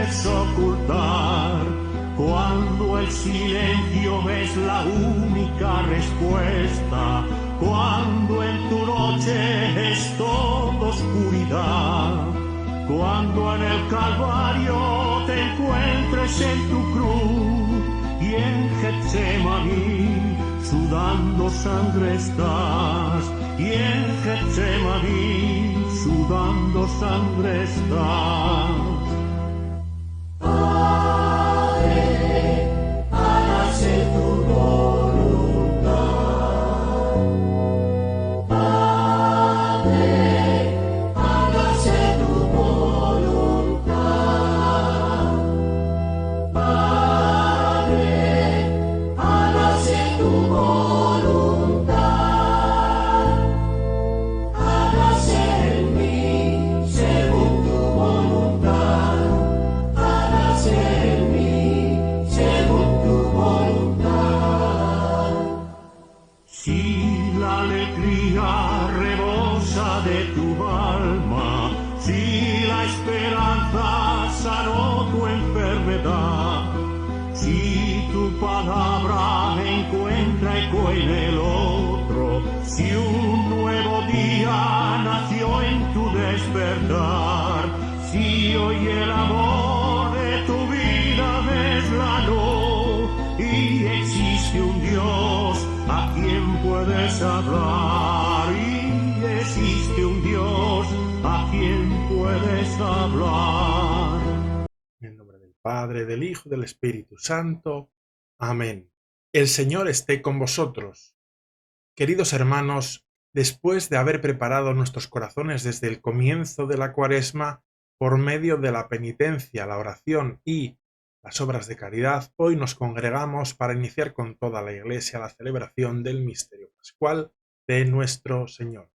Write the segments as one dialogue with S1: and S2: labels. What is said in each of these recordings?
S1: puedes ocultar, cuando el silencio es la única respuesta, cuando en tu noche es todo oscuridad, cuando en el Calvario te encuentres en tu cruz y en Getsemaní sudando sangre estás, y en Getsemaní sudando sangre estás. Padre, hágase tu voluntad. Padre, hágase tu voluntad. Padre, hágase tu voluntad. Hágase en mí según tu voluntad. Hágase en mí según tu voluntad. Si la alegría rebosa de tu alma, si la esperanza sanó tu enfermedad, si tu palabra encuentra eco en el otro, si un nuevo día nació en tu despertar, si hoy el amor de tu vida deslanó y existe un Dios a quien puedes hablar, y existe un Dios a quien puedes hablar.
S2: En el nombre del Padre, del Hijo y del Espíritu Santo. Amén. El Señor esté con vosotros. Queridos hermanos, después de haber preparado nuestros corazones desde el comienzo de la Cuaresma, por medio de la penitencia, la oración y las obras de caridad, hoy nos congregamos para iniciar con toda la Iglesia la celebración del misterio pascual de nuestro Señor.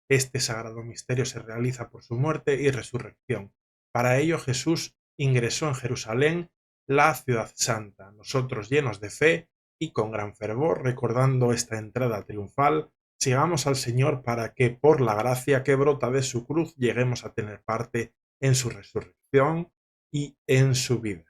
S2: Este sagrado misterio se realiza por su muerte y resurrección. Para ello Jesús ingresó en Jerusalén, la ciudad santa. Nosotros, llenos de fe y con gran fervor, recordando esta entrada triunfal, sigamos al Señor para que, por la gracia que brota de su cruz, lleguemos a tener parte en su resurrección y en su vida.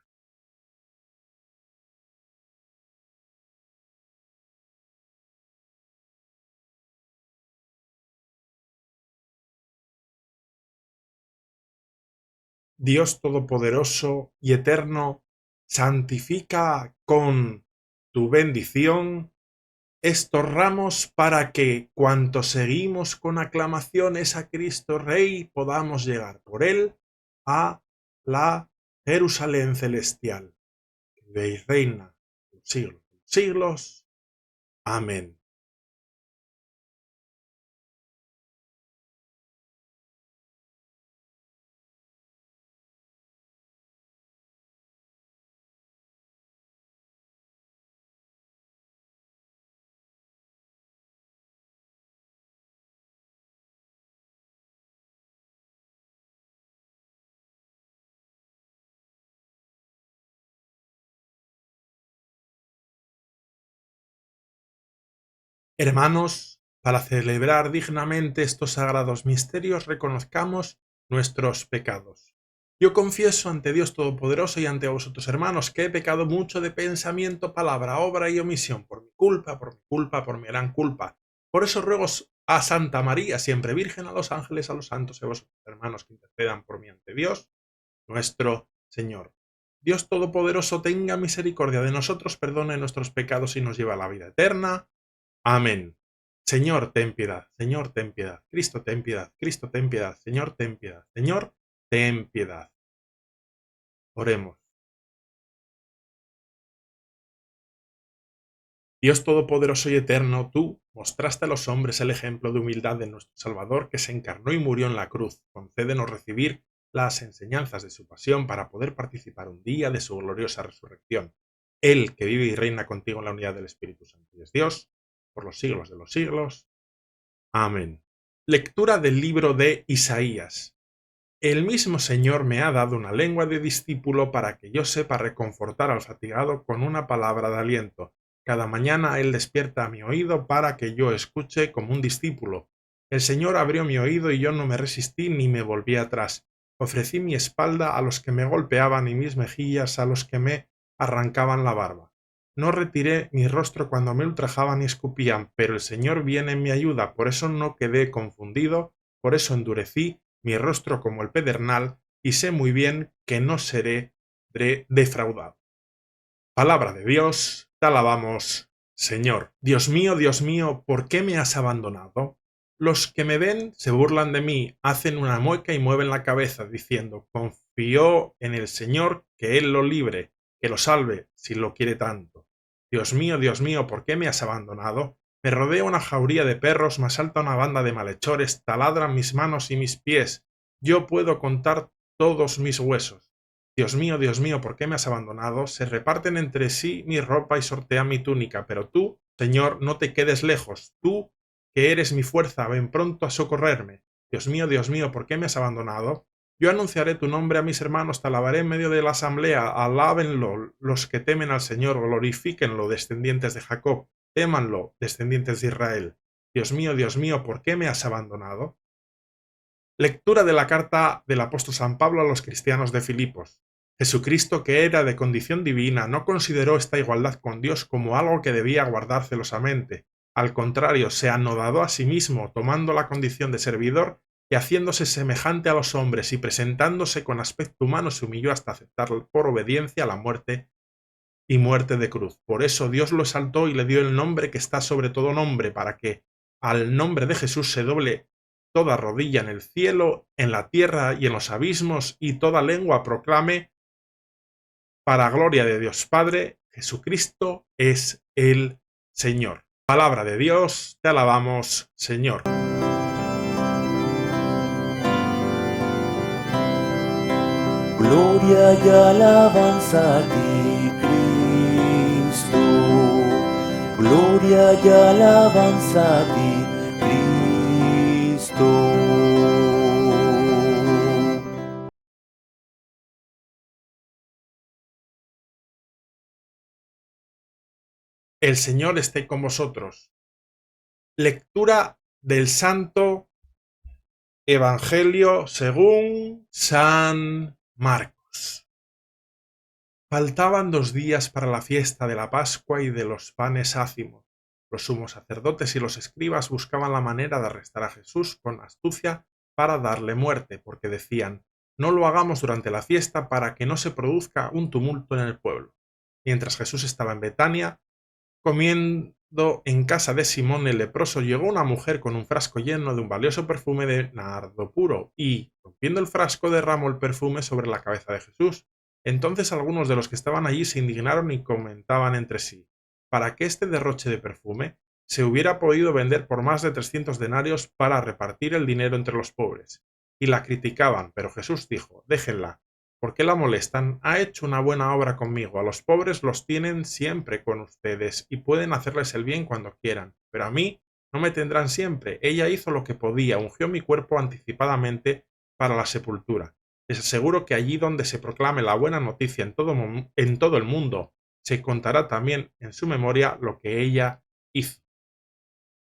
S2: Dios Todopoderoso y Eterno, santifica con tu bendición estos ramos para que, cuantos seguimos con aclamaciones a Cristo Rey, podamos llegar por él a la Jerusalén celestial. Que vive y reina por los siglos de los siglos. Amén. Hermanos, para celebrar dignamente estos sagrados misterios, reconozcamos nuestros pecados. Yo confieso ante Dios Todopoderoso y ante vosotros, hermanos, que he pecado mucho de pensamiento, palabra, obra y omisión, por mi culpa, por mi gran culpa. Por eso ruego a Santa María, siempre Virgen, a los ángeles, a los santos y a vosotros, hermanos, que intercedan por mí ante Dios, nuestro Señor. Dios Todopoderoso tenga misericordia de nosotros, perdone nuestros pecados y nos lleve a la vida eterna. Amén. Señor, ten piedad. Señor, ten piedad. Cristo, ten piedad. Cristo, ten piedad. Señor, ten piedad. Señor, ten piedad. Oremos. Dios Todopoderoso y Eterno, tú mostraste a los hombres el ejemplo de humildad de nuestro Salvador, que se encarnó y murió en la cruz. Concédenos recibir las enseñanzas de su pasión para poder participar un día de su gloriosa resurrección. Él, que vive y reina contigo en la unidad del Espíritu Santo y es Dios, por los siglos de los siglos. Amén. Lectura del libro de Isaías. El mismo Señor me ha dado una lengua de discípulo para que yo sepa reconfortar al fatigado con una palabra de aliento. Cada mañana Él despierta mi oído para que yo escuche como un discípulo. El Señor abrió mi oído y yo no me resistí ni me volví atrás. Ofrecí mi espalda a los que me golpeaban y mis mejillas a los que me arrancaban la barba. No retiré mi rostro cuando me ultrajaban y escupían, pero el Señor viene en mi ayuda, por eso no quedé confundido, por eso endurecí mi rostro como el pedernal, y sé muy bien que no seré defraudado. Palabra de Dios, te alabamos, Señor. Dios mío, ¿por qué me has abandonado? Los que me ven se burlan de mí, hacen una mueca y mueven la cabeza, diciendo, confío en el Señor, que Él lo libre, que lo salve, si lo quiere tanto. Dios mío, ¿por qué me has abandonado? Me rodea una jauría de perros, me asalta una banda de malhechores, taladran mis manos y mis pies. Yo puedo contar todos mis huesos. Dios mío, ¿por qué me has abandonado? Se reparten entre sí mi ropa y sortean mi túnica, pero tú, Señor, no te quedes lejos. Tú, que eres mi fuerza, ven pronto a socorrerme. Dios mío, ¿por qué me has abandonado? Yo anunciaré tu nombre a mis hermanos, te alabaré en medio de la asamblea, alábenlo los que temen al Señor, glorifíquenlo, descendientes de Jacob, témanlo, descendientes de Israel. Dios mío, ¿por qué me has abandonado? Lectura de la carta del apóstol San Pablo a los cristianos de Filipos. Jesucristo, que era de condición divina, no consideró esta igualdad con Dios como algo que debía guardar celosamente. Al contrario, se anodadó a sí mismo, tomando la condición de servidor y haciéndose semejante a los hombres y presentándose con aspecto humano se humilló hasta aceptar por obediencia la muerte y muerte de cruz. Por eso Dios lo exaltó y le dio el nombre que está sobre todo nombre, para que al nombre de Jesús se doble toda rodilla en el cielo, en la tierra y en los abismos, y toda lengua proclame, para gloria de Dios Padre, Jesucristo es el Señor. Palabra de Dios, te alabamos, Señor.
S3: Gloria y alabanza a ti, Cristo. Gloria y alabanza a ti, Cristo.
S2: El Señor esté con vosotros. Lectura del Santo Evangelio según San Marcos. Faltaban 2 días para la fiesta de la Pascua y de los panes ácimos. Los sumos sacerdotes y los escribas buscaban la manera de arrestar a Jesús con astucia para darle muerte, porque decían, no lo hagamos durante la fiesta para que no se produzca un tumulto en el pueblo. Mientras Jesús estaba en Betania, comiendo en casa de Simón el leproso, llegó una mujer con un frasco lleno de un valioso perfume de nardo puro y, rompiendo el frasco, derramó el perfume sobre la cabeza de Jesús. Entonces algunos de los que estaban allí se indignaron y comentaban entre sí, para que este derroche de perfume se hubiera podido vender por más de 300 denarios para repartir el dinero entre los pobres. Y la criticaban, pero Jesús dijo, déjenla. ¿Por qué la molestan? Ha hecho una buena obra conmigo. A los pobres los tienen siempre con ustedes y pueden hacerles el bien cuando quieran, pero a mí no me tendrán siempre. Ella hizo lo que podía, ungió mi cuerpo anticipadamente para la sepultura. Les aseguro que allí donde se proclame la buena noticia en todo el mundo, se contará también en su memoria lo que ella hizo.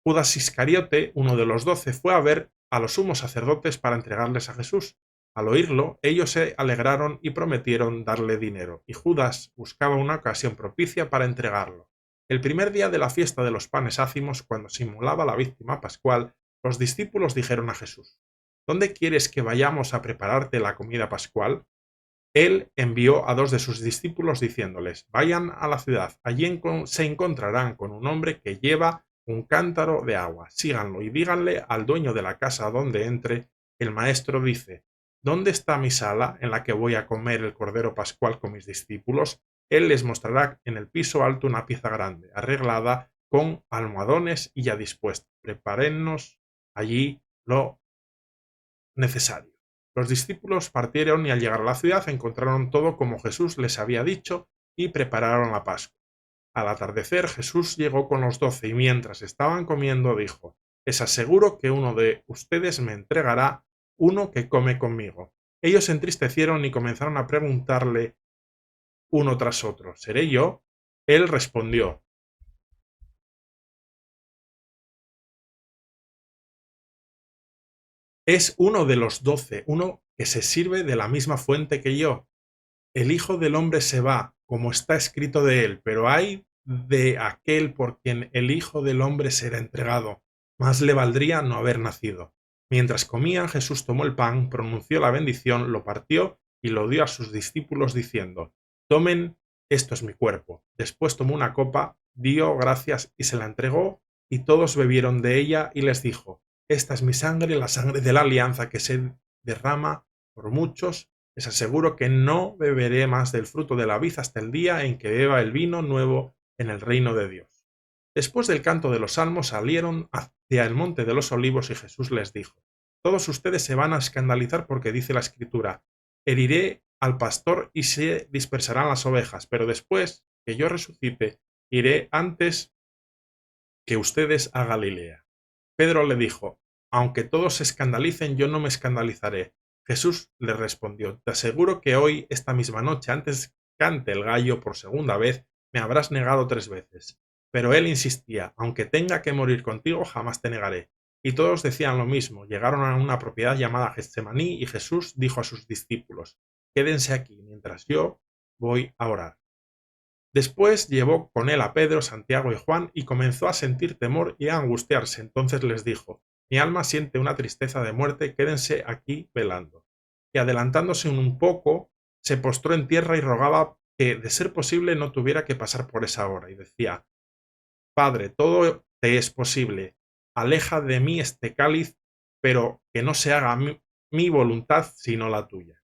S2: Judas Iscariote, uno de los 12, fue a ver a los sumos sacerdotes para entregarles a Jesús. Al oírlo, ellos se alegraron y prometieron darle dinero, y Judas buscaba una ocasión propicia para entregarlo. El primer día de la fiesta de los panes ácimos, cuando se inmolaba la víctima pascual, los discípulos dijeron a Jesús, ¿dónde quieres que vayamos a prepararte la comida pascual? Él envió a 2 de sus discípulos diciéndoles, vayan a la ciudad, allí se encontrarán con un hombre que lleva un cántaro de agua, síganlo y díganle al dueño de la casa donde entre, el maestro dice, ¿dónde está mi sala en la que voy a comer el cordero pascual con mis discípulos? Él les mostrará en el piso alto una pieza grande, arreglada, con almohadones y ya dispuesta. Prepárennos allí lo necesario. Los discípulos partieron y al llegar a la ciudad encontraron todo como Jesús les había dicho y prepararon la Pascua. Al atardecer Jesús llegó con los 12 y mientras estaban comiendo dijo, les aseguro que uno de ustedes me entregará, uno que come conmigo. Ellos se entristecieron y comenzaron a preguntarle uno tras otro, ¿seré yo? Él respondió, es uno de los 12, uno que se sirve de la misma fuente que yo. El Hijo del Hombre se va, como está escrito de él, pero ay de aquel por quien el Hijo del Hombre será entregado. Más le valdría no haber nacido. Mientras comían, Jesús tomó el pan, pronunció la bendición, lo partió y lo dio a sus discípulos diciendo: Tomen, esto es mi cuerpo. Después tomó una copa, dio gracias y se la entregó, y todos bebieron de ella, y les dijo: Esta es mi sangre, la sangre de la alianza que se derrama por muchos. Les aseguro que no beberé más del fruto de la vid hasta el día en que beba el vino nuevo en el reino de Dios. Después del canto de los salmos salieron hacia el monte de los olivos y Jesús les dijo: Todos ustedes se van a escandalizar porque dice la Escritura: Heriré al pastor y se dispersarán las ovejas, pero después que yo resucite, iré antes que ustedes a Galilea. Pedro le dijo: Aunque todos se escandalicen, yo no me escandalizaré. Jesús le respondió: Te aseguro que hoy, esta misma noche, antes que cante el gallo por segunda vez, me habrás negado 3 veces. Pero él insistía: Aunque tenga que morir contigo, jamás te negaré. Y todos decían lo mismo. Llegaron a una propiedad llamada Getsemaní y Jesús dijo a sus discípulos: Quédense aquí mientras yo voy a orar. Después llevó con él a Pedro, Santiago y Juan y comenzó a sentir temor y a angustiarse. Entonces les dijo: Mi alma siente una tristeza de muerte, quédense aquí velando. Y adelantándose un poco, se postró en tierra y rogaba que, de ser posible, no tuviera que pasar por esa hora. Y decía: Padre, todo te es posible, aleja de mí este cáliz, pero que no se haga mi voluntad sino la tuya.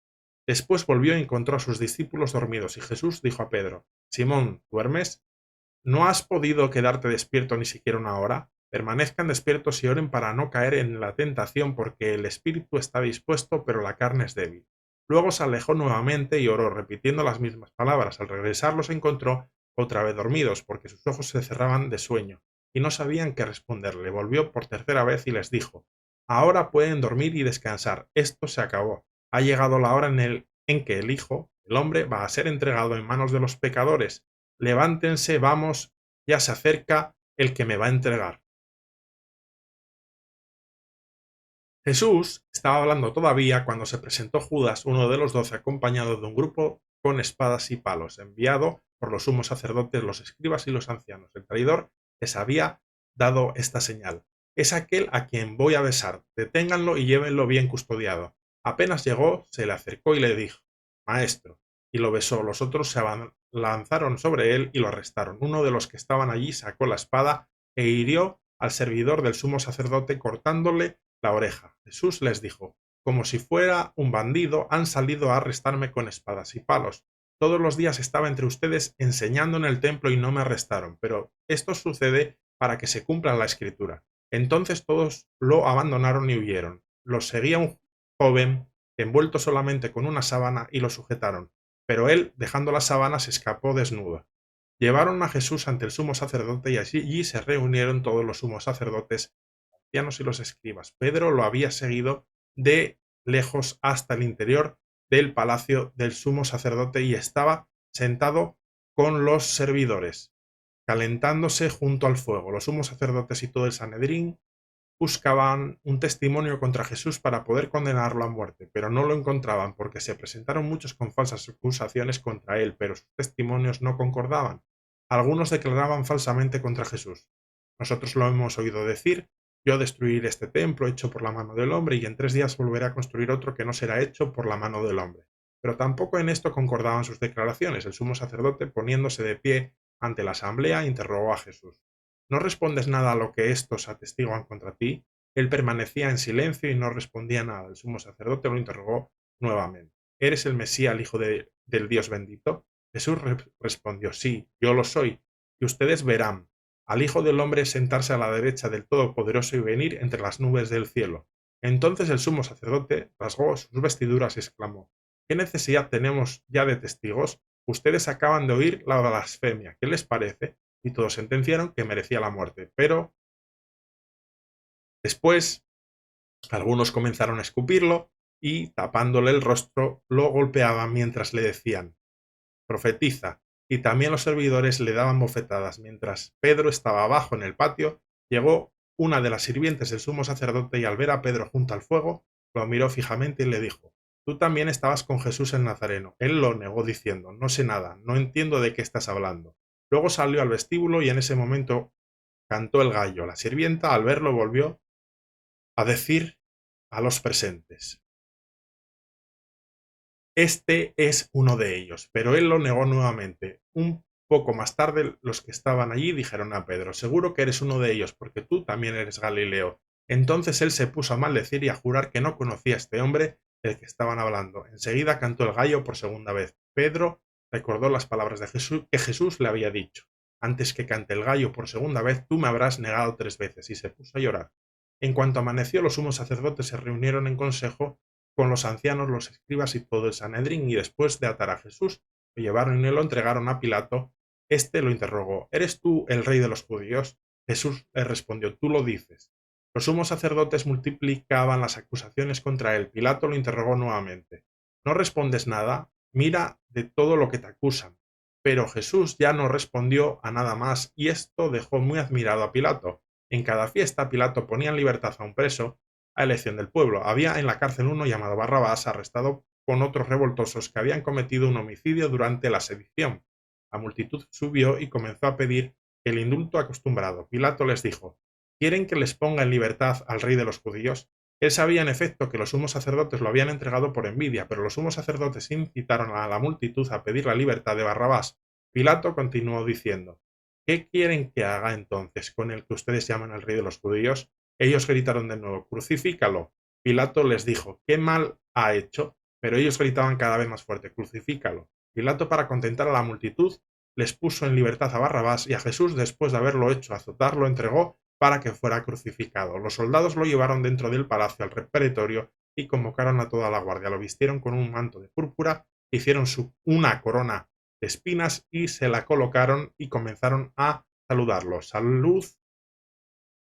S2: Después volvió y encontró a sus discípulos dormidos, y Jesús dijo a Pedro: Simón, ¿duermes? ¿No has podido quedarte despierto ni siquiera una hora? Permanezcan despiertos y oren para no caer en la tentación, porque el espíritu está dispuesto, pero la carne es débil. Luego se alejó nuevamente y oró, repitiendo las mismas palabras. Al regresar los encontró otra vez dormidos, porque sus ojos se cerraban de sueño, y no sabían qué responderle. Volvió por tercera vez y les dijo: Ahora pueden dormir y descansar. Esto se acabó. Ha llegado la hora en que el Hijo, el hombre, va a ser entregado en manos de los pecadores. Levántense, vamos, ya se acerca el que me va a entregar. Jesús estaba hablando todavía cuando se presentó Judas, uno de los 12, acompañado de un grupo con espadas y palos, enviado por los sumos sacerdotes, los escribas y los ancianos. El traidor les había dado esta señal: Es aquel a quien voy a besar. Deténganlo y llévenlo bien custodiado. Apenas llegó, se le acercó y le dijo: Maestro, y lo besó. Los otros se lanzaron sobre él y lo arrestaron. Uno de los que estaban allí sacó la espada e hirió al servidor del sumo sacerdote, cortándole la oreja. Jesús les dijo: Como si fuera un bandido, han salido a arrestarme con espadas y palos. Todos los días estaba entre ustedes enseñando en el templo y no me arrestaron, pero esto sucede para que se cumpla la Escritura. Entonces todos lo abandonaron y huyeron. Los seguía un joven envuelto solamente con una sábana y lo sujetaron, pero él, dejando la sábana, se escapó desnudo. Llevaron a Jesús ante el sumo sacerdote y allí se reunieron todos los sumos sacerdotes, los ancianos y los escribas. Pedro lo había seguido de lejos hasta el interior del palacio del sumo sacerdote y estaba sentado con los servidores, calentándose junto al fuego. Los sumos sacerdotes y todo el Sanedrín buscaban un testimonio contra Jesús para poder condenarlo a muerte, pero no lo encontraban, porque se presentaron muchos con falsas acusaciones contra él, pero sus testimonios no concordaban. Algunos declaraban falsamente contra Jesús: Nosotros lo hemos oído decir: Yo destruiré este templo hecho por la mano del hombre, y en 3 días volveré a construir otro que no será hecho por la mano del hombre. Pero tampoco en esto concordaban sus declaraciones. El sumo sacerdote, poniéndose de pie ante la asamblea, interrogó a Jesús: ¿No respondes nada a lo que estos atestiguan contra ti? Él permanecía en silencio y no respondía nada. El sumo sacerdote lo interrogó nuevamente: ¿Eres el Mesías, el Hijo del Dios bendito? Jesús respondió: Sí, yo lo soy, y ustedes verán al Hijo del Hombre sentarse a la derecha del Todopoderoso y venir entre las nubes del cielo. Entonces el sumo sacerdote rasgó sus vestiduras y exclamó: ¿Qué necesidad tenemos ya de testigos? Ustedes acaban de oír la blasfemia. ¿Qué les parece? Y todos sentenciaron que merecía la muerte. Pero después algunos comenzaron a escupirlo y, tapándole el rostro, lo golpeaban mientras le decían: Profetiza. Y también los servidores le daban bofetadas. Mientras Pedro estaba abajo en el patio, llegó una de las sirvientes del sumo sacerdote y, al ver a Pedro junto al fuego, lo miró fijamente y le dijo: tú también estabas con Jesús el Nazareno. Él lo negó diciendo, no sé nada, no entiendo de qué estás hablando. Luego salió al vestíbulo y en ese momento cantó el gallo. La sirvienta, al verlo, volvió a decir a los presentes: este es uno de ellos. Pero él lo negó nuevamente. Un poco más tarde, los que estaban allí dijeron a Pedro: seguro que eres uno de ellos, porque tú también eres Galileo. Entonces él se puso a maldecir y a jurar que no conocía a este hombre del que estaban hablando. Enseguida cantó el gallo por segunda vez. Pedro recordó las palabras de Jesús que Jesús le había dicho: antes que cante el gallo por segunda vez, tú me habrás negado 3 veces. Y se puso a llorar. En cuanto amaneció, los sumos sacerdotes se reunieron en consejo con los ancianos, los escribas y todo el Sanedrín, y después de atar a Jesús, lo llevaron y lo entregaron a Pilato. Este lo interrogó: ¿eres tú el rey de los judíos? Jesús le respondió: tú lo dices. Los sumos sacerdotes multiplicaban las acusaciones contra él. Pilato lo interrogó nuevamente: ¿no respondes nada? Mira de todo lo que te acusan. Pero Jesús ya no respondió a nada más, y esto dejó muy admirado a Pilato. En cada fiesta Pilato ponía en libertad a un preso a elección del pueblo. Había en la cárcel uno llamado Barrabás, arrestado con otros revoltosos que habían cometido un homicidio durante la sedición. La multitud subió y comenzó a pedir el indulto acostumbrado. Pilato les dijo: ¿quieren que les ponga en libertad al rey de los judíos? Él sabía en efecto que los sumos sacerdotes lo habían entregado por envidia, pero los sumos sacerdotes incitaron a la multitud a pedir la libertad de Barrabás. Pilato continuó diciendo: ¿qué quieren que haga entonces con el que ustedes llaman al rey de los judíos? Ellos gritaron de nuevo: crucifícalo. Pilato les dijo: ¿qué mal ha hecho? Pero ellos gritaban cada vez más fuerte: crucifícalo. Pilato, para contentar a la multitud, les puso en libertad a Barrabás, y a Jesús, después de haberlo hecho azotar, lo entregó para que fuera crucificado. Los soldados lo llevaron dentro del palacio al pretorio y convocaron a toda la guardia. Lo vistieron con un manto de púrpura, hicieron una corona de espinas y se la colocaron y comenzaron a saludarlo: salud,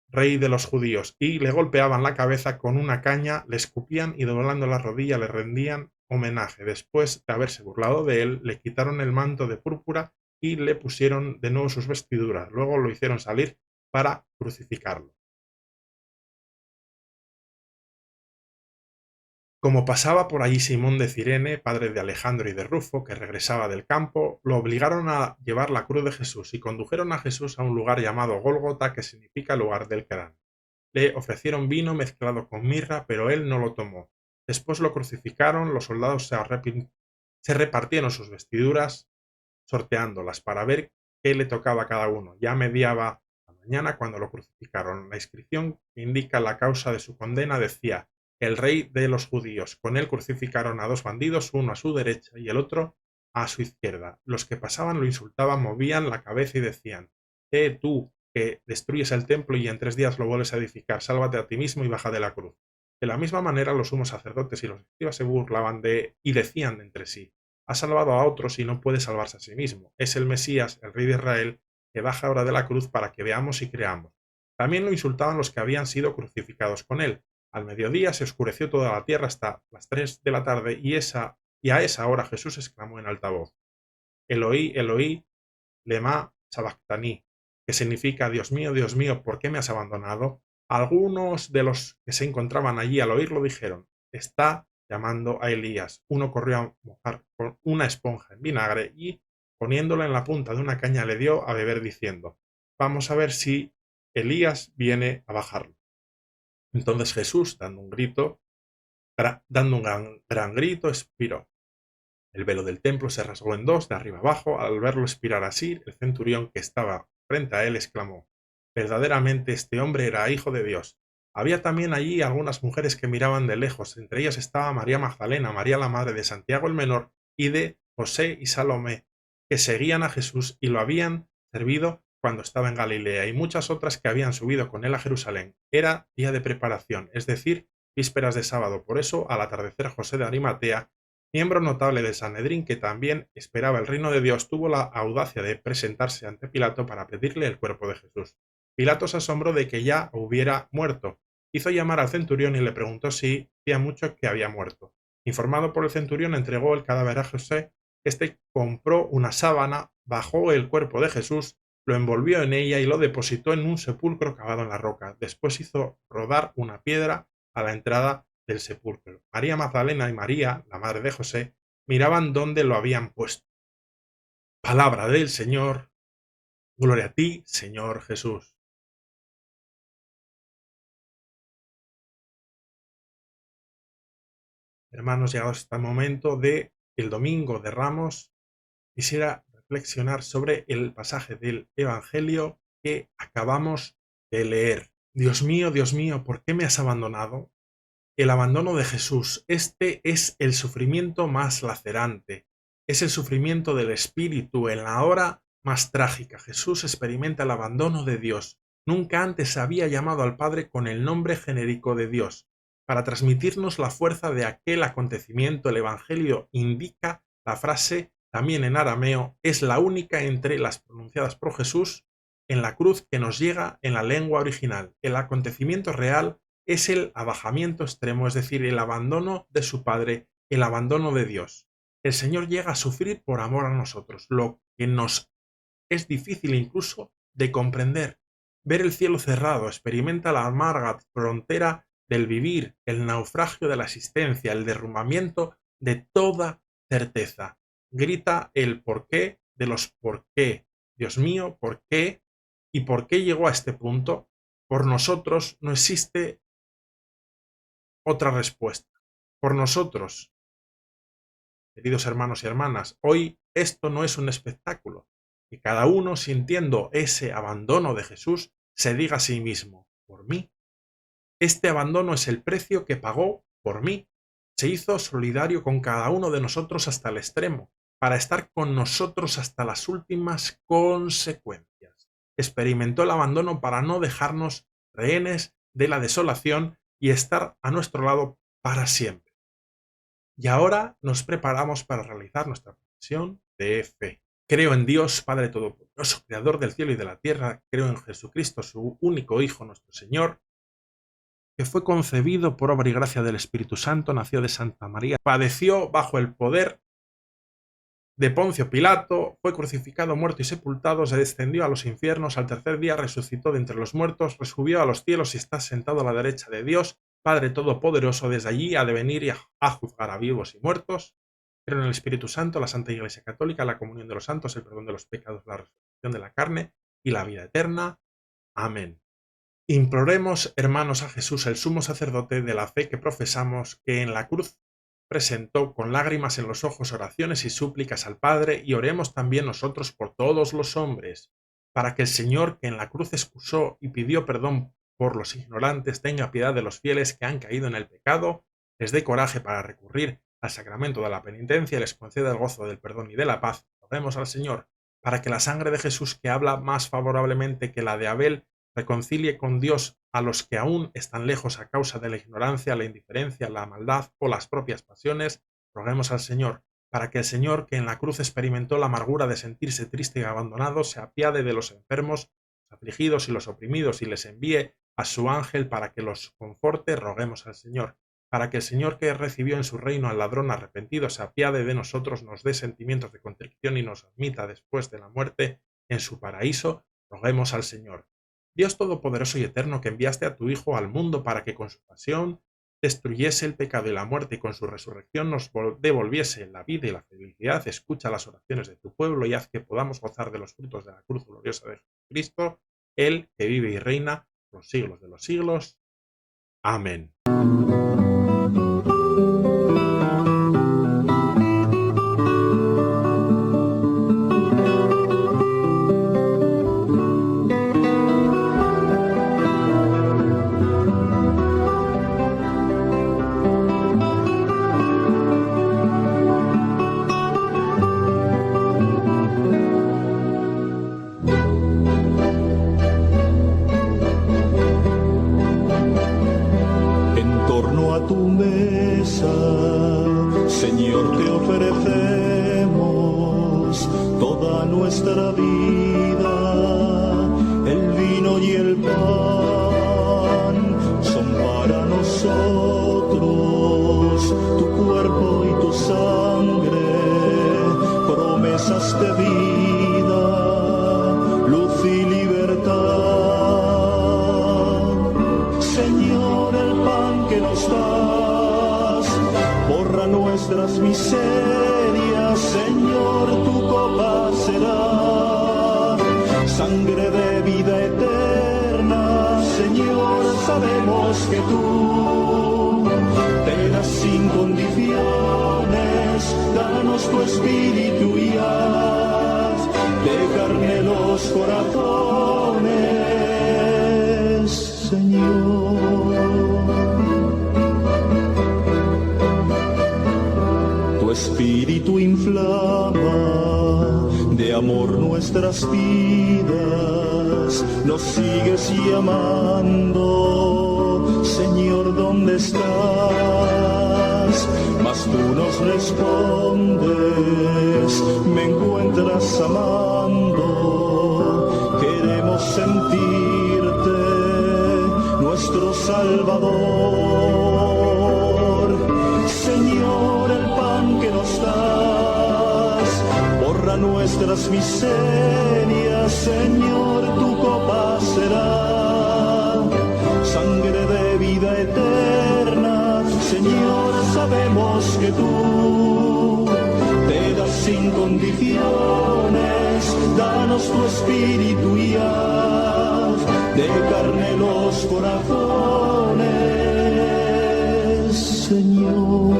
S2: rey de los judíos. Y le golpeaban la cabeza con una caña, le escupían y doblando la rodilla le rendían homenaje. Después de haberse burlado de él, le quitaron el manto de púrpura y le pusieron de nuevo sus vestiduras. Luego lo hicieron salir para crucificarlo. Como pasaba por allí Simón de Cirene, padre de Alejandro y de Rufo, que regresaba del campo, lo obligaron a llevar la cruz de Jesús y condujeron a Jesús a un lugar llamado Gólgota, que significa lugar del cráneo. Le ofrecieron vino mezclado con mirra, pero él no lo tomó. Después lo crucificaron, los soldados se repartieron sus vestiduras, sorteándolas para ver qué le tocaba a cada uno. Ya mediaba la mañana cuando lo crucificaron. La inscripción que indica la causa de su condena decía: el rey de los judíos. Con él crucificaron a 2 bandidos, uno a su derecha y el otro a su izquierda. Los que pasaban lo insultaban, movían la cabeza y decían: tú, que destruyes el templo y en 3 días lo vuelves a edificar, sálvate a ti mismo y baja de la cruz. De la misma manera los sumos sacerdotes y los escribas se burlaban y decían entre sí: ha salvado a otros y no puede salvarse a sí mismo. Es el Mesías, el rey de Israel, que baja ahora de la cruz para que veamos y creamos. También lo insultaban los que habían sido crucificados con él. Al mediodía se oscureció toda la tierra hasta las 3 de la tarde y a esa hora Jesús exclamó en alta voz: Eloí, Eloí, lema sabactani, que significa: Dios mío, ¿por qué me has abandonado? Algunos de los que se encontraban allí al oírlo dijeron: está llamando a Elías. Uno corrió a mojar con una esponja en vinagre y, poniéndola en la punta de una caña, le dio a beber diciendo: vamos a ver si Elías viene a bajarlo. Entonces Jesús, dando un gran grito, expiró. El velo del templo se rasgó en 2 de arriba abajo. Al verlo expirar así, el centurión que estaba frente a él exclamó: verdaderamente este hombre era hijo de Dios. Había también allí algunas mujeres que miraban de lejos. Entre ellas estaba María Magdalena, María la madre de Santiago el menor y de José y Salomé, que seguían a Jesús y lo habían servido cuando estaba en Galilea, y muchas otras que habían subido con él a Jerusalén. Era día de preparación, es decir, vísperas de sábado. Por eso, al atardecer, José de Arimatea, miembro notable del Sanedrín, que también esperaba el reino de Dios, tuvo la audacia de presentarse ante Pilato para pedirle el cuerpo de Jesús. Pilato se asombró de que ya hubiera muerto. Hizo llamar al centurión y le preguntó si hacía mucho que había muerto. Informado por el centurión, entregó el cadáver a José. Este compró una sábana, bajó el cuerpo de Jesús, lo envolvió en ella y lo depositó en un sepulcro cavado en la roca. Después hizo rodar una piedra a la entrada del sepulcro. María Magdalena y María, la madre de José, miraban dónde lo habían puesto. Palabra del Señor. Gloria a ti, Señor Jesús. Hermanos, llegados hasta el momento de el Domingo de Ramos, quisiera reflexionar sobre el pasaje del Evangelio que acabamos de leer. Dios mío, ¿por qué me has abandonado? El abandono de Jesús, este es el sufrimiento más lacerante, es el sufrimiento del espíritu en la hora más trágica. Jesús experimenta el abandono de Dios. Nunca antes había llamado al Padre con el nombre genérico de Dios. Para transmitirnos la fuerza de aquel acontecimiento, el Evangelio indica la frase, también en arameo, es la única entre las pronunciadas por Jesús en la cruz que nos llega en la lengua original. El acontecimiento real es el abajamiento extremo, es decir, el abandono de su Padre, el abandono de Dios. El Señor llega a sufrir por amor a nosotros, lo que nos es difícil incluso de comprender. Ver el cielo cerrado, experimenta la amarga frontera del vivir, el naufragio de la existencia, el derrumbamiento de toda certeza. Grita el porqué de los por qué. Dios mío, ¿por qué? ¿Y por qué llegó a este punto? Por nosotros no existe otra respuesta. Por nosotros, queridos hermanos y hermanas, hoy esto no es un espectáculo. Que cada uno, sintiendo ese abandono de Jesús, se diga a sí mismo, por mí. Este abandono es el precio que pagó por mí. Se hizo solidario con cada uno de nosotros hasta el extremo, para estar con nosotros hasta las últimas consecuencias. Experimentó el abandono para no dejarnos rehenes de la desolación y estar a nuestro lado para siempre. Y ahora nos preparamos para realizar nuestra profesión de fe. Creo en Dios, Padre Todopoderoso, Creador del cielo y de la tierra. Creo en Jesucristo, su único Hijo, nuestro Señor, que fue concebido por obra y gracia del Espíritu Santo, nació de Santa María, padeció bajo el poder de Poncio Pilato, fue crucificado, muerto y sepultado, se descendió a los infiernos, al tercer día resucitó de entre los muertos, resubió a los cielos y está sentado a la derecha de Dios, Padre Todopoderoso. Desde allí ha de venir y a juzgar a vivos y muertos. Creo en el Espíritu Santo, la Santa Iglesia Católica, la comunión de los santos, el perdón de los pecados, la resurrección de la carne y la vida eterna. Amén. Imploremos, hermanos, a Jesús, el sumo sacerdote de la fe que profesamos, que en la cruz presentó con lágrimas en los ojos oraciones y súplicas al Padre, y oremos también nosotros por todos los hombres, para que el Señor, que en la cruz excusó y pidió perdón por los ignorantes, tenga piedad de los fieles que han caído en el pecado, les dé coraje para recurrir al sacramento de la penitencia y les conceda el gozo del perdón y de la paz. Oremos al Señor, para que la sangre de Jesús, que habla más favorablemente que la de Abel, reconcilie con Dios a los que aún están lejos a causa de la ignorancia, la indiferencia, la maldad o las propias pasiones. Roguemos al Señor, para que el Señor, que en la cruz experimentó la amargura de sentirse triste y abandonado, se apiade de los enfermos, los afligidos y los oprimidos y les envíe a su ángel para que los conforte. Roguemos al Señor, para que el Señor, que recibió en su reino al ladrón arrepentido, se apiade de nosotros, nos dé sentimientos de contrición y nos admita después de la muerte en su paraíso. Roguemos al Señor. Dios Todopoderoso y Eterno, que enviaste a tu Hijo al mundo para que con su pasión destruyese el pecado y la muerte y con su resurrección nos devolviese la vida y la felicidad, escucha las oraciones de tu pueblo y haz que podamos gozar de los frutos de la cruz gloriosa de Jesucristo, Él que vive y reina por los siglos de los siglos. Amén.
S4: Señor, te ofrecemos toda nuestra vida, el vino y el pan son para nosotros tu cuerpo y tu sangre, promesas de vida, luz y libertad. Señor, el pan que nos da nuestras miserias, Señor, tu copa será. Sangre de vida eterna, Señor, sabemos que tú te das sin condiciones. Danos tu espíritu y haz de carne los corazones, Señor. Tu espíritu inflama de amor nuestras vidas, nos sigues llamando, Señor, ¿dónde estás? Mas tú nos respondes, me encuentras amando, queremos sentirte, nuestro Salvador. Señor, el pan que nos das borra nuestras miserias, Señor, tu copa será. Sangre de vida eterna, Señor, sabemos que tú te das sin condiciones. Danos tu espíritu y haz de carne los corazones, Señor.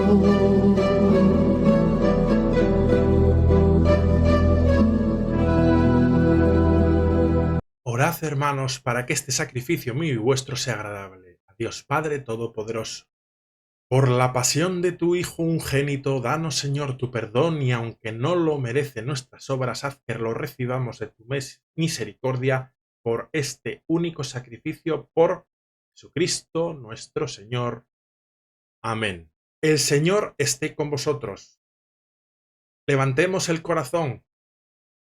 S2: Orad, hermanos, para que este sacrificio mío y vuestro sea agradable a Dios Padre Todopoderoso. Por la pasión de tu Hijo unigénito, danos, Señor, tu perdón, y aunque no lo merecen nuestras obras, haz que lo recibamos de tu misericordia por este único sacrificio, por Jesucristo nuestro Señor. Amén. El Señor esté con vosotros. Levantemos el corazón.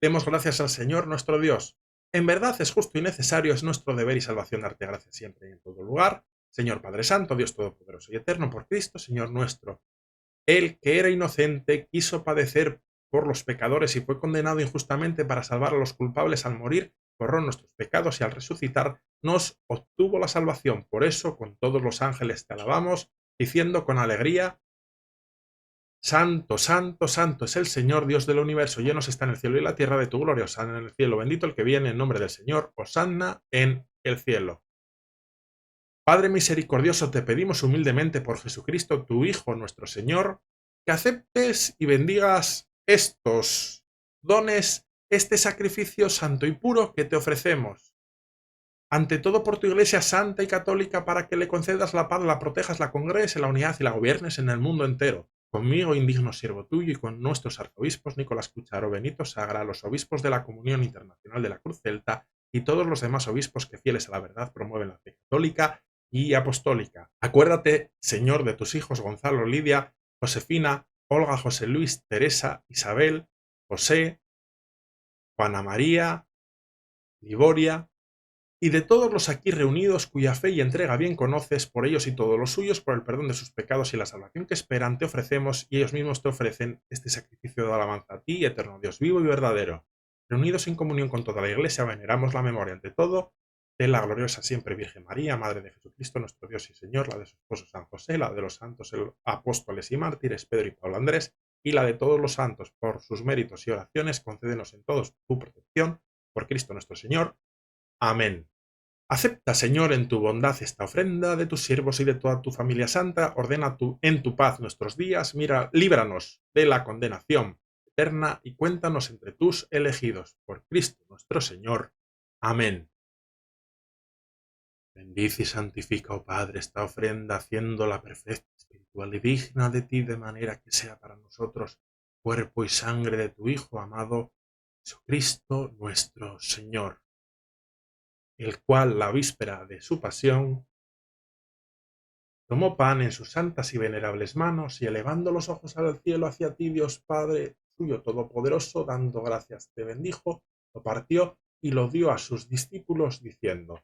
S2: Demos gracias al Señor nuestro Dios. En verdad es justo y necesario, es nuestro deber y salvación darte gracias siempre y en todo lugar. Señor Padre Santo, Dios Todopoderoso y Eterno, por Cristo, Señor nuestro. Él, que era inocente, quiso padecer por los pecadores y fue condenado injustamente para salvar a los culpables al morir, borró nuestros pecados y al resucitar nos obtuvo la salvación. Por eso, con todos los ángeles te alabamos, diciendo con alegría: Santo, santo, santo es el Señor, Dios del universo, llenos está en el cielo y la tierra de tu gloria. Hosanna en el cielo, bendito el que viene en nombre del Señor, hosanna en el cielo. Padre misericordioso, te pedimos humildemente por Jesucristo, tu Hijo, nuestro Señor, que aceptes y bendigas estos dones, este sacrificio santo y puro que te ofrecemos. Ante todo por tu Iglesia santa y católica, para que le concedas la paz, la protejas, la congregues en la unidad y la gobiernes en el mundo entero. Conmigo, indigno siervo tuyo, y con nuestros arzobispos Nicolás Cucharo, Benito Sagra, los obispos de la Comunión Internacional de la Cruz Celta y todos los demás obispos que, fieles a la verdad, promueven la fe católica y apostólica. Acuérdate, Señor, de tus hijos Gonzalo, Lidia, Josefina, Olga, José Luis, Teresa, Isabel, José, Juana María, Liboria, y de todos los aquí reunidos cuya fe y entrega bien conoces, por ellos y todos los suyos, por el perdón de sus pecados y la salvación que esperan, te ofrecemos y ellos mismos te ofrecen este sacrificio de alabanza a ti, eterno Dios vivo y verdadero. Reunidos en comunión con toda la Iglesia, veneramos la memoria ante todo de la gloriosa siempre Virgen María, Madre de Jesucristo, nuestro Dios y Señor, la de su esposo San José, la de los santos apóstoles y mártires Pedro y Pablo Andrés, y la de todos los santos. Por sus méritos y oraciones, concédenos en todos tu protección, por Cristo nuestro Señor. Amén. Acepta, Señor, en tu bondad esta ofrenda de tus siervos y de toda tu familia santa. Ordena en tu paz nuestros días. Mira, líbranos de la condenación eterna y cuéntanos entre tus elegidos. Por Cristo nuestro Señor. Amén. Bendice y santifica, oh Padre, esta ofrenda, haciéndola perfecta, espiritual y digna de ti, de manera que sea para nosotros cuerpo y sangre de tu Hijo amado, Jesucristo nuestro Señor, el cual, la víspera de su pasión, tomó pan en sus santas y venerables manos, y elevando los ojos al cielo hacia ti, Dios Padre suyo todopoderoso, dando gracias, te bendijo, lo partió y lo dio a sus discípulos, diciendo: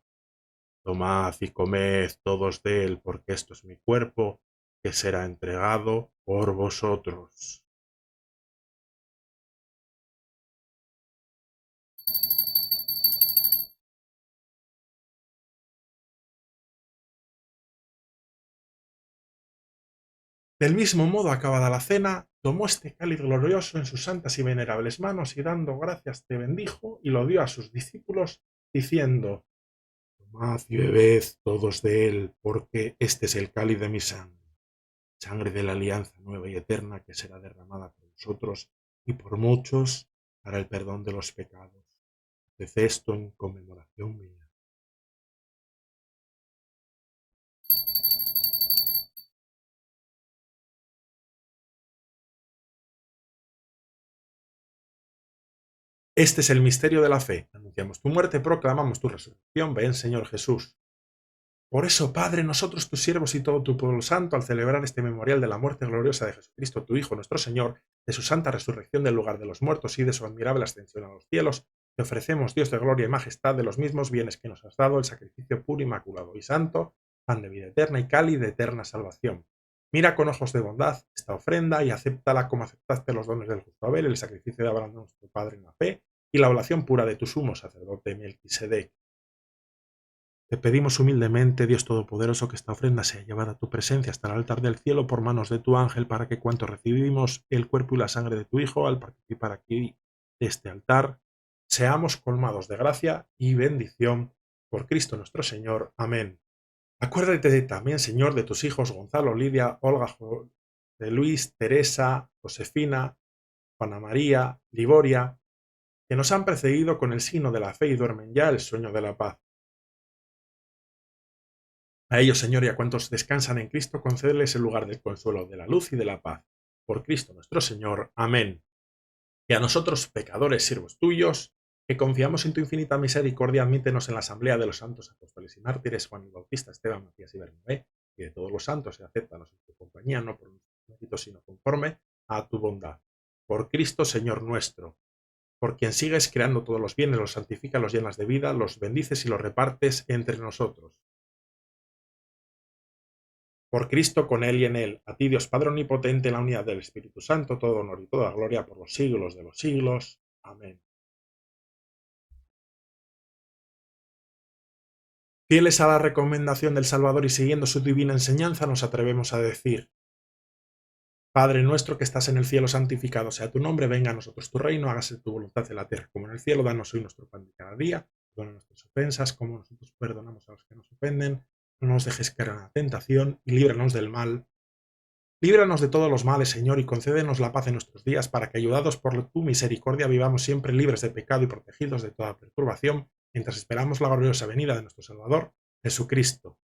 S2: Tomad y comed todos de él, porque esto es mi cuerpo, que será entregado por vosotros. Del mismo modo, acabada la cena, tomó este cáliz glorioso en sus santas y venerables manos y dando gracias te bendijo y lo dio a sus discípulos, diciendo: Tomad y bebed todos de él, porque este es el cáliz de mi sangre, sangre de la alianza nueva y eterna que será derramada por vosotros y por muchos para el perdón de los pecados. Haced esto en conmemoración mía. Este es el misterio de la fe. Anunciamos tu muerte, proclamamos tu resurrección. Ven, Señor Jesús. Por eso, Padre, nosotros tus siervos y todo tu pueblo santo, al celebrar este memorial de la muerte gloriosa de Jesucristo, tu Hijo, nuestro Señor, de su santa resurrección del lugar de los muertos y de su admirable ascensión a los cielos, te ofrecemos, Dios de gloria y majestad, de los mismos bienes que nos has dado, el sacrificio puro, inmaculado y santo, pan de vida eterna y cáliz de eterna salvación. Mira con ojos de bondad esta ofrenda y acéptala como aceptaste los dones del justo Abel, el sacrificio de Abraham nuestro Padre en la fe y la oración pura de tu sumo sacerdote Melquisedec. Te pedimos humildemente, Dios Todopoderoso, que esta ofrenda sea llevada a tu presencia hasta el altar del cielo por manos de tu ángel, para que cuanto recibimos el cuerpo y la sangre de tu Hijo al participar aquí de este altar, seamos colmados de gracia y bendición por Cristo nuestro Señor. Amén. Acuérdate también, Señor, de tus hijos Gonzalo, Lidia, Olga, de Luis, Teresa, Josefina, Juana María, Liboria, que nos han precedido con el signo de la fe y duermen ya el sueño de la paz. A ellos, Señor, y a cuantos descansan en Cristo, concédeles el lugar del consuelo, de la luz y de la paz. Por Cristo nuestro Señor. Amén. Y a nosotros, pecadores, siervos tuyos, que confiamos en tu infinita misericordia, admítenos en la asamblea de los santos apóstoles y mártires, Juan el Bautista, Esteban, Matías y Bernabé, y de todos los santos, y acéptanos en tu compañía, no por nuestros méritos, sino conforme a tu bondad. Por Cristo, Señor nuestro, por quien sigues creando todos los bienes, los santificas, los llenas de vida, los bendices y los repartes entre nosotros. Por Cristo, con Él y en Él, a ti Dios Padre Omnipotente, en la unidad del Espíritu Santo, todo honor y toda gloria por los siglos de los siglos. Amén. Fieles a la recomendación del Salvador y siguiendo su divina enseñanza, nos atrevemos a decir: Padre nuestro que estás en el cielo, santificado sea tu nombre, venga a nosotros tu reino, hágase tu voluntad en la tierra como en el cielo, danos hoy nuestro pan de cada día, perdona nuestras ofensas como nosotros perdonamos a los que nos ofenden, no nos dejes caer en la tentación y líbranos del mal. Líbranos de todos los males, Señor, y concédenos la paz en nuestros días, para que, ayudados por tu misericordia, vivamos siempre libres de pecado y protegidos de toda perturbación, mientras esperamos la gloriosa venida de nuestro Salvador, Jesucristo.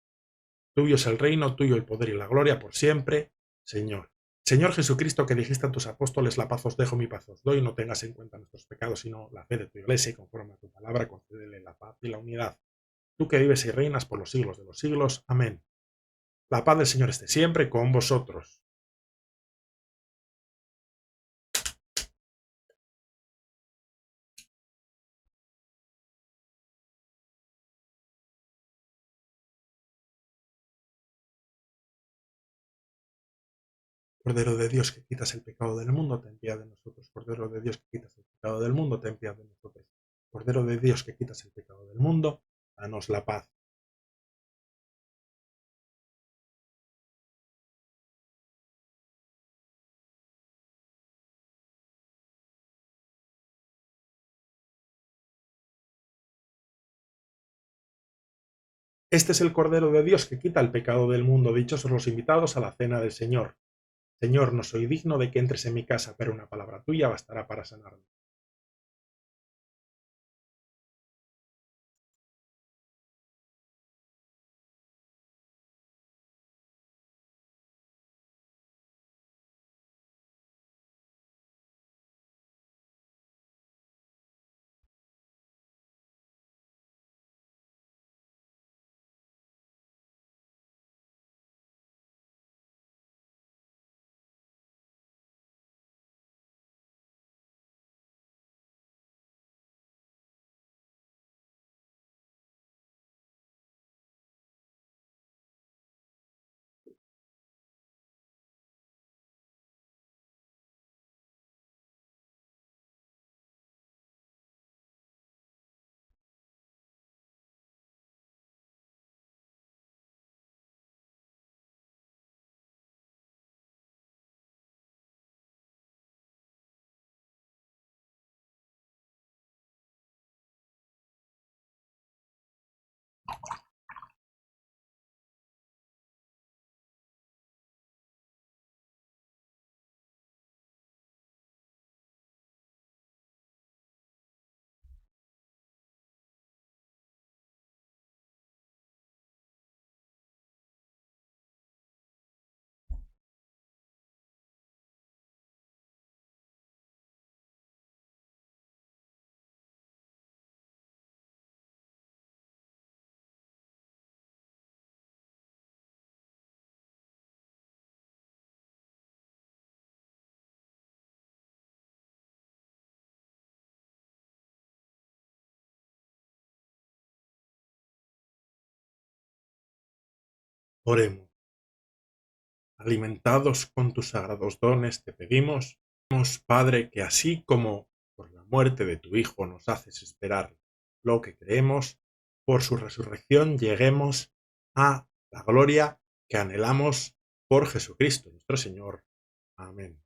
S2: Tuyo es el reino, tuyo el poder y la gloria por siempre, Señor. Señor Jesucristo, que dijiste a tus apóstoles: la paz os dejo, mi paz os doy, no tengas en cuenta nuestros pecados, sino la fe de tu iglesia, y conforme a tu palabra, concédele la paz y la unidad. Tú que vives y reinas por los siglos de los siglos. Amén. La paz del Señor esté siempre con vosotros. Cordero de Dios, que quitas el pecado del mundo, ten piedad de nosotros. Cordero de Dios, que quitas el pecado del mundo, ten piedad de nosotros. Cordero de Dios, que quitas el pecado del mundo, danos la paz. Este es el Cordero de Dios que quita el pecado del mundo. Dichosos los invitados a la cena del Señor. Señor, no soy digno de que entres en mi casa, pero una palabra tuya bastará para sanarme. Oremos. Alimentados con tus sagrados dones, te pedimos, Padre, que así como por la muerte de tu Hijo nos haces esperar lo que creemos, por su resurrección lleguemos a la gloria que anhelamos por Jesucristo nuestro Señor. Amén.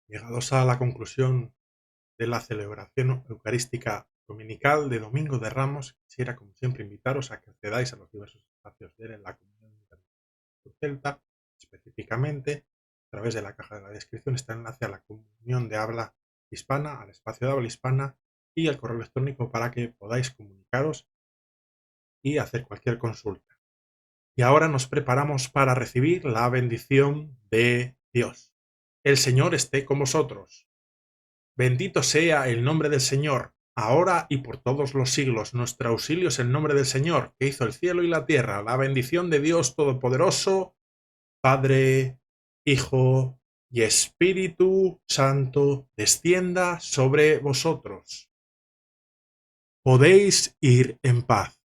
S2: Llegados a la conclusión de la celebración eucarística dominical de Domingo de Ramos, quisiera como siempre invitaros a que accedáis a los diversos espacios de la comunidad celta, específicamente a través de la caja de la descripción está el enlace a la comunión de habla hispana, al espacio de habla hispana y al correo electrónico para que podáis comunicaros y hacer cualquier consulta. Y ahora nos preparamos para recibir la bendición de Dios. El Señor esté con vosotros. Bendito sea el nombre del Señor, ahora y por todos los siglos. Nuestro auxilio es el nombre del Señor, que hizo el cielo y la tierra. La bendición de Dios Todopoderoso, Padre, Hijo y Espíritu Santo, descienda sobre vosotros. Podéis ir en paz.